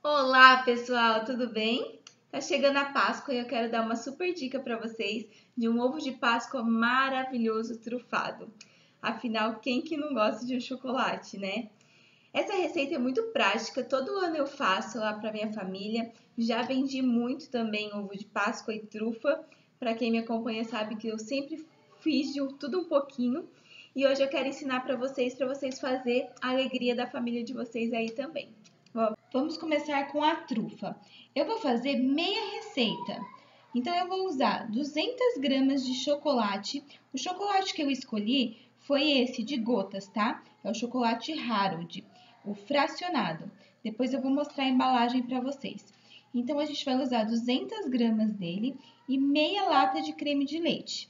Olá, pessoal, tudo bem? Tá chegando a Páscoa e eu quero dar uma super dica para vocês de um ovo de Páscoa maravilhoso trufado. Afinal, quem que não gosta de um chocolate, né? Essa receita é muito prática, todo ano eu faço lá para minha família. Já vendi muito também ovo de Páscoa e trufa. Para quem me acompanha sabe que eu sempre fiz de tudo um pouquinho. E hoje eu quero ensinar para vocês fazer a alegria da família de vocês aí também. Vamos começar com a trufa. Eu vou fazer meia receita. Então, eu vou usar 200 gramas de chocolate. O chocolate que eu escolhi foi esse de gotas, tá? É o chocolate Harold, o fracionado. Depois eu vou mostrar a embalagem para vocês. Então, a gente vai usar 200 gramas dele e meia lata de creme de leite.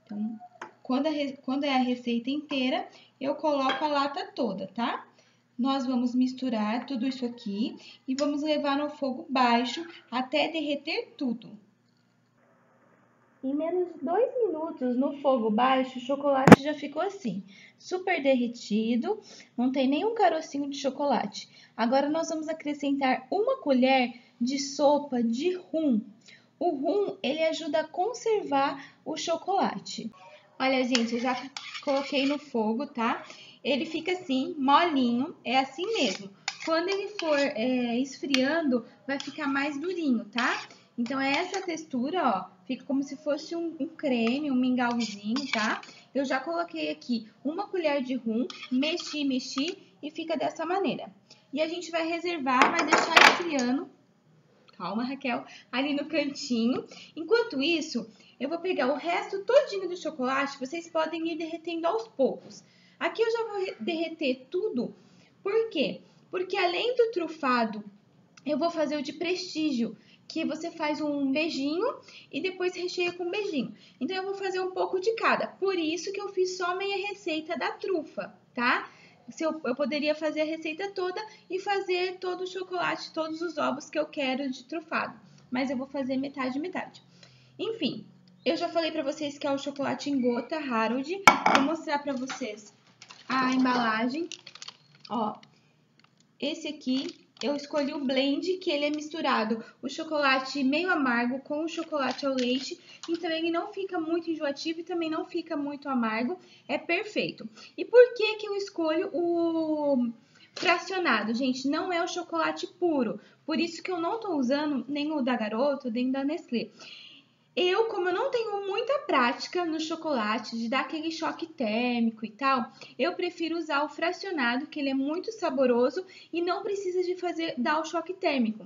Então, quando é a receita inteira, eu coloco a lata toda, tá? Nós vamos misturar tudo isso aqui e vamos levar no fogo baixo até derreter tudo. Em menos de 2 minutos no fogo baixo, o chocolate já ficou assim, super derretido, não tem nenhum carocinho de chocolate. Agora nós vamos acrescentar uma colher de sopa de rum. O rum, ele ajuda a conservar o chocolate. Olha, gente, eu já coloquei no fogo, tá? Ele fica assim, molinho, é assim mesmo. Quando ele for esfriando, vai ficar mais durinho, tá? Então, é essa textura, ó, fica como se fosse um creme, um mingauzinho, tá? Eu já coloquei aqui uma colher de rum, mexi e fica dessa maneira. E a gente vai reservar, vai deixar esfriando. Calma, Raquel, ali no cantinho. Enquanto isso, eu vou pegar o resto todinho do chocolate, vocês podem ir derretendo aos poucos. Aqui eu já vou derreter tudo. Por quê? Porque além do trufado, eu vou fazer o de prestígio, que você faz um beijinho e depois recheia com beijinho. Então, eu vou fazer um pouco de cada. Por isso que eu fiz só meia receita da trufa, tá? Eu poderia fazer a receita toda e fazer todo o chocolate, todos os ovos que eu quero de trufado. Mas eu vou fazer metade, metade. Enfim, eu já falei pra vocês que é o chocolate em gota Harold. Vou mostrar pra vocês a embalagem. Ó, esse aqui eu escolhi o blend, que ele é misturado o chocolate meio amargo com o chocolate ao leite. Então, ele não fica muito enjoativo e também não fica muito amargo. É perfeito. E por que que eu escolho o fracionado? Gente, não é o chocolate puro. Por isso que eu não tô usando nem o da Garoto, nem da Nestlé. Como eu não tenho muita prática no chocolate, de dar aquele choque térmico e tal, eu prefiro usar o fracionado, que ele é muito saboroso e não precisa de dar o choque térmico.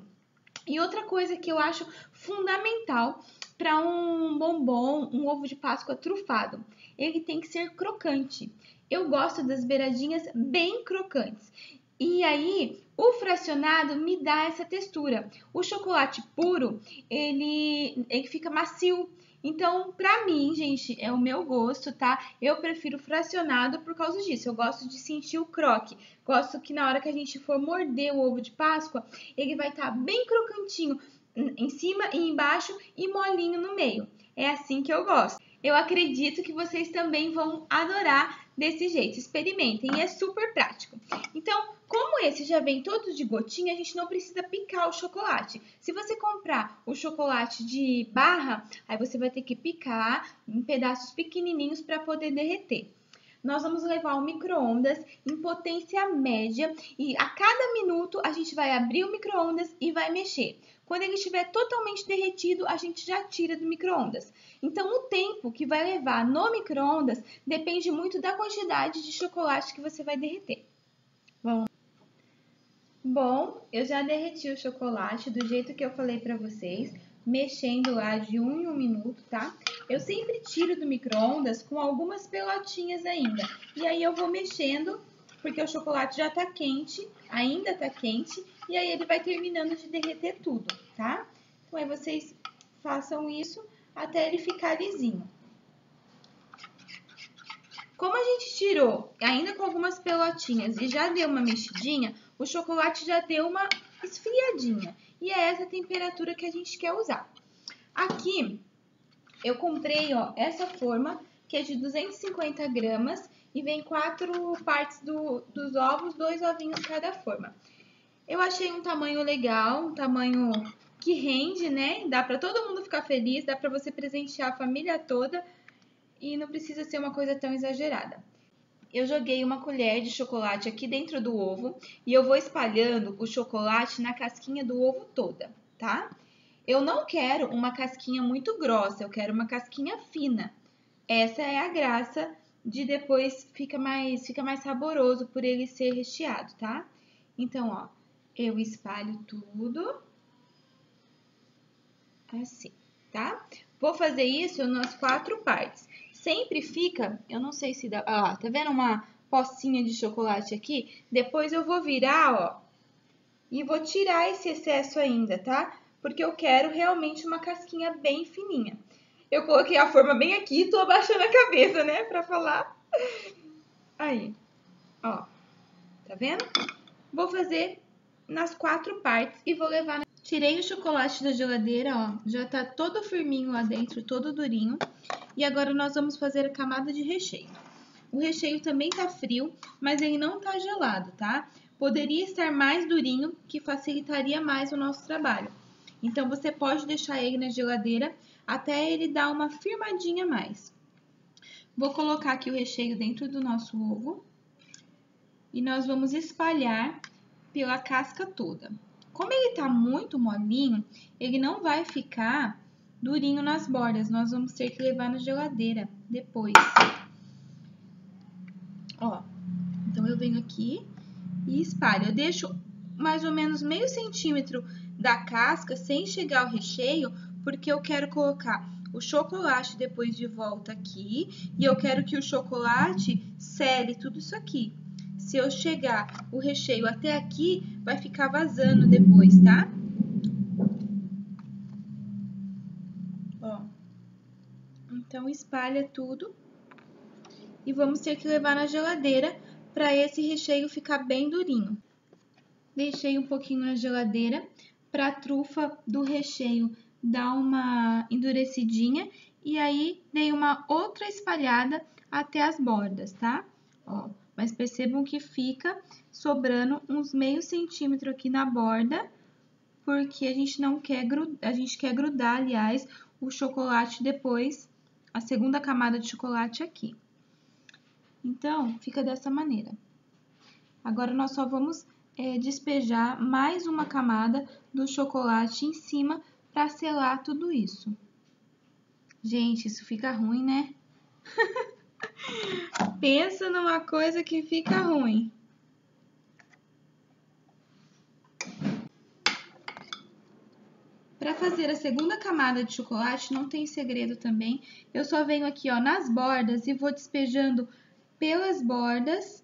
E outra coisa que eu acho fundamental para um bombom, um ovo de Páscoa trufado, ele tem que ser crocante. Eu gosto das beiradinhas bem crocantes. E aí, o fracionado me dá essa textura. O chocolate puro, ele fica macio. Então, pra mim, gente, é o meu gosto, tá? Eu prefiro fracionado por causa disso. Eu gosto de sentir o croque. Gosto que na hora que a gente for morder o ovo de Páscoa, ele vai estar bem crocantinho em cima e embaixo e molinho no meio. É assim que eu gosto. Eu acredito que vocês também vão adorar desse jeito. Experimentem, e é super prático. Então, como esse já vem todo de gotinha, a gente não precisa picar o chocolate. Se você comprar o chocolate de barra, aí você vai ter que picar em pedaços pequenininhos para poder derreter. Nós vamos levar ao micro-ondas em potência média e a cada minuto a gente vai abrir o micro-ondas e vai mexer. Quando ele estiver totalmente derretido, a gente já tira do micro-ondas. Então, o tempo que vai levar no micro-ondas depende muito da quantidade de chocolate que você vai derreter. Bom, eu já derreti o chocolate do jeito que eu falei pra vocês, mexendo lá de 1 em 1 minuto, tá? Eu sempre tiro do micro-ondas com algumas pelotinhas ainda. E aí eu vou mexendo, porque o chocolate já tá quente, ainda tá quente, e aí ele vai terminando de derreter tudo, tá? Então aí vocês façam isso até ele ficar lisinho. Como a gente tirou ainda com algumas pelotinhas e já deu uma mexidinha, o chocolate já deu uma esfriadinha. E é essa temperatura que a gente quer usar. Aqui eu comprei, ó, essa forma, que é de 250 gramas e vem 4 partes dos ovos, 2 ovinhos cada forma. Eu achei um tamanho legal, um tamanho que rende, né? Dá para todo mundo ficar feliz, dá para você presentear a família toda e não precisa ser uma coisa tão exagerada. Eu joguei uma colher de chocolate aqui dentro do ovo e eu vou espalhando o chocolate na casquinha do ovo toda, tá? Eu não quero uma casquinha muito grossa, eu quero uma casquinha fina. Essa é a graça de depois fica mais saboroso por ele ser recheado, tá? Então, ó, eu espalho tudo assim, tá? Vou fazer isso nas 4 partes. Sempre fica, eu não sei se dá, ó, tá vendo uma pocinha de chocolate aqui? Depois eu vou virar, ó, e vou tirar esse excesso ainda, tá? Porque eu quero realmente uma casquinha bem fininha. Eu coloquei a forma bem aqui e tô abaixando a cabeça, né, pra falar. Aí, ó, tá vendo? Vou fazer nas 4 partes e vou levar na... Tirei o chocolate da geladeira, ó, já tá todo firminho lá dentro, todo durinho. E agora nós vamos fazer a camada de recheio. O recheio também tá frio, mas ele não tá gelado, tá? Poderia estar mais durinho, que facilitaria mais o nosso trabalho. Então, você pode deixar ele na geladeira até ele dar uma firmadinha a mais. Vou colocar aqui o recheio dentro do nosso ovo e nós vamos espalhar pela casca toda. Como ele tá muito molinho, ele não vai ficar durinho nas bordas. Nós vamos ter que levar na geladeira depois. Ó, então eu venho aqui e espalho. Eu deixo mais ou menos meio centímetro da casca sem chegar ao recheio, porque eu quero colocar o chocolate depois de volta aqui e eu quero que o chocolate sele tudo isso aqui. Se eu chegar o recheio até aqui, vai ficar vazando depois, tá? Ó. Então, espalha tudo e vamos ter que levar na geladeira para esse recheio ficar bem durinho. Deixei um pouquinho na geladeira para a trufa do recheio dar uma endurecidinha e aí dei uma outra espalhada até as bordas, tá? Ó, mas percebam que fica sobrando uns meio centímetro aqui na borda, porque a gente não quer grudar, a gente quer grudar, aliás, o chocolate depois, a segunda camada de chocolate aqui. Então, fica dessa maneira. Agora, nós só vamos despejar mais uma camada do chocolate em cima para selar tudo isso. Gente, isso fica ruim, né? Pensa numa coisa que fica ruim. Para fazer a segunda camada de chocolate, não tem segredo também. Eu só venho aqui, ó, nas bordas e vou despejando pelas bordas,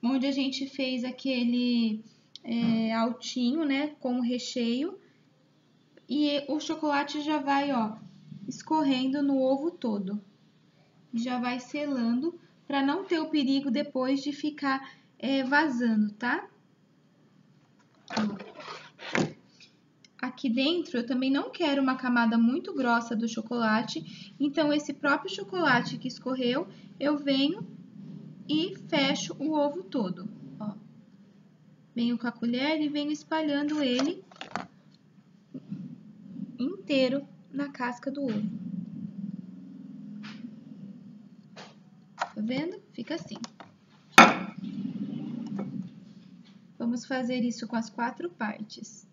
onde a gente fez aquele altinho, né, com o recheio. E o chocolate já vai, ó, escorrendo no ovo todo. Já vai selando para não ter o perigo depois de ficar vazando, tá? Aqui dentro eu também não quero uma camada muito grossa do chocolate, então esse próprio chocolate que escorreu, eu venho e fecho o ovo todo, ó. Venho com a colher e venho espalhando ele inteiro na casca do ovo. Tá vendo? Fica assim. Vamos fazer isso com as 4 partes.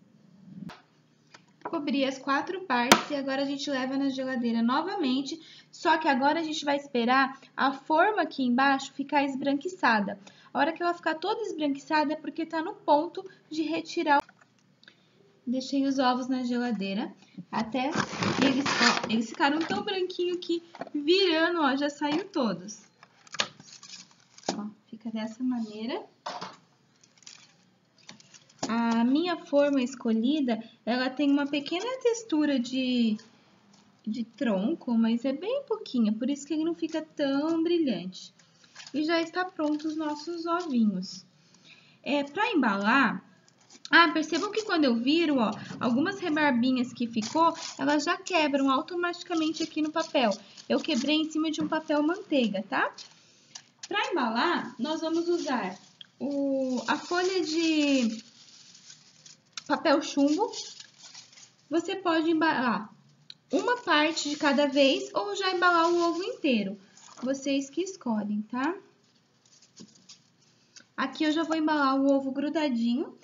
Cobri as 4 partes e agora a gente leva na geladeira novamente, só que agora a gente vai esperar a forma aqui embaixo ficar esbranquiçada. A hora que ela ficar toda esbranquiçada é porque tá no ponto de retirar. Deixei os ovos na geladeira até eles ficaram tão branquinho que virando, ó, já saiu todos. Ó, fica dessa maneira. A minha forma escolhida, ela tem uma pequena textura de tronco, mas é bem pouquinha, por isso que ele não fica tão brilhante. E já está pronto os nossos ovinhos. Para embalar, percebam que quando eu viro, ó, algumas rebarbinhas que ficou, elas já quebram automaticamente aqui no papel. Eu quebrei em cima de um papel manteiga, tá? Para embalar, nós vamos usar a folha de papel chumbo. Você pode embalar uma parte de cada vez ou já embalar o ovo inteiro. Vocês que escolhem, tá? Aqui eu já vou embalar o ovo grudadinho.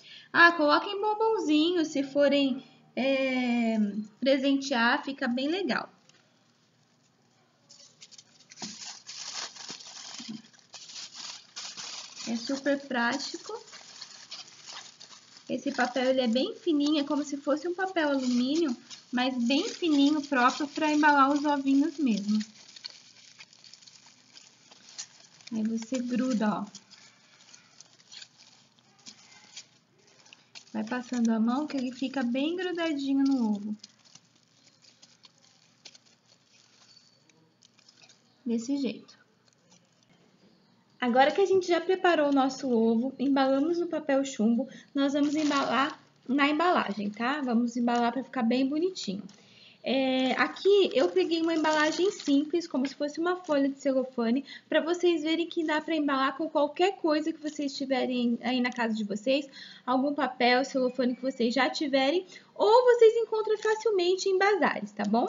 Coloquem bombonzinho, se forem presentear, fica bem legal. É super prático. Esse papel ele é bem fininho, é como se fosse um papel alumínio, mas bem fininho, próprio para embalar os ovinhos mesmo. Aí você gruda, ó. Vai passando a mão que ele fica bem grudadinho no ovo. Desse jeito. Agora que a gente já preparou o nosso ovo, embalamos no papel chumbo, nós vamos embalar na embalagem, tá? Vamos embalar para ficar bem bonitinho. Aqui eu peguei uma embalagem simples, como se fosse uma folha de celofane, para vocês verem que dá para embalar com qualquer coisa que vocês tiverem aí na casa de vocês, algum papel, celofane que vocês já tiverem, ou vocês encontram facilmente em bazares, tá bom?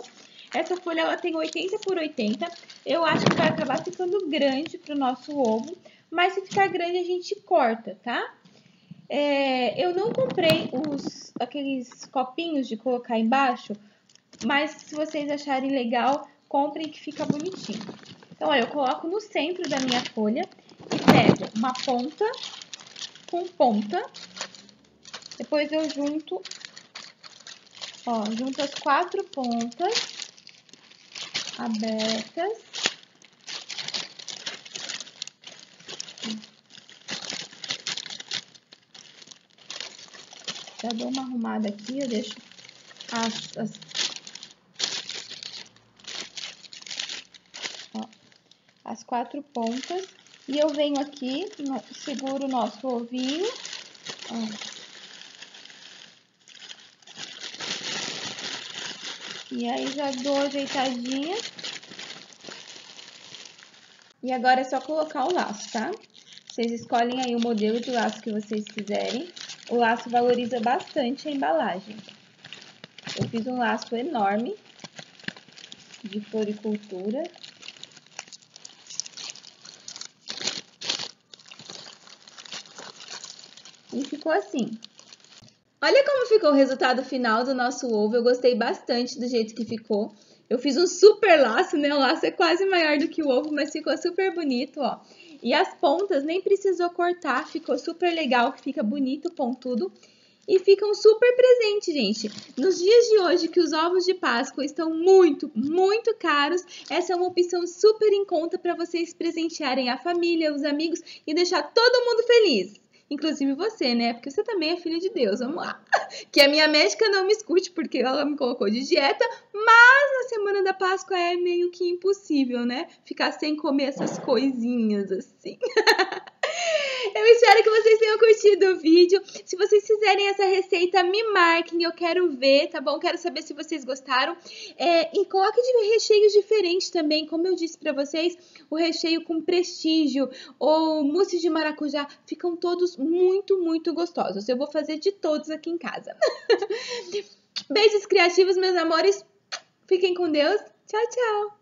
Essa folha ela tem 80 por 80, eu acho que vai acabar ficando grande para o nosso ovo, mas se ficar grande a gente corta, tá? Eu não comprei aqueles copinhos de colocar embaixo, mas se vocês acharem legal, comprem que fica bonitinho. Então, olha, eu coloco no centro da minha folha e pego uma ponta com ponta. Depois eu junto as 4 pontas abertas. Já dou uma arrumada aqui, eu deixo as 4 pontas e eu venho aqui, seguro o nosso ovinho, ó. E aí já dou ajeitadinha. E agora é só colocar o laço, tá? Vocês escolhem aí o modelo de laço que vocês quiserem. O laço valoriza bastante a embalagem. Eu fiz um laço enorme de floricultura. E ficou assim. Olha como ficou o resultado final do nosso ovo. Eu gostei bastante do jeito que ficou. Eu fiz um super laço, né? O laço é quase maior do que o ovo, mas ficou super bonito, ó. E as pontas nem precisou cortar, ficou super legal, fica bonito, pontudo. E fica um super presente, gente. Nos dias de hoje que os ovos de Páscoa estão muito, muito caros, essa é uma opção super em conta para vocês presentearem a família, os amigos e deixar todo mundo feliz. Inclusive você, né? Porque você também é filho de Deus, vamos lá. Que a minha médica não me escute porque ela me colocou de dieta, mas na semana da Páscoa é meio que impossível, né? Ficar sem comer essas coisinhas assim. Eu espero que vocês tenham curtido o vídeo. Se vocês fizerem essa receita, me marquem, eu quero ver, tá bom? Quero saber se vocês gostaram. E coloque de recheios diferentes também, como eu disse pra vocês, o recheio com prestígio ou mousse de maracujá, ficam todos muito, muito gostosos. Eu vou fazer de todos aqui em casa. Beijos criativos, meus amores. Fiquem com Deus. Tchau, tchau.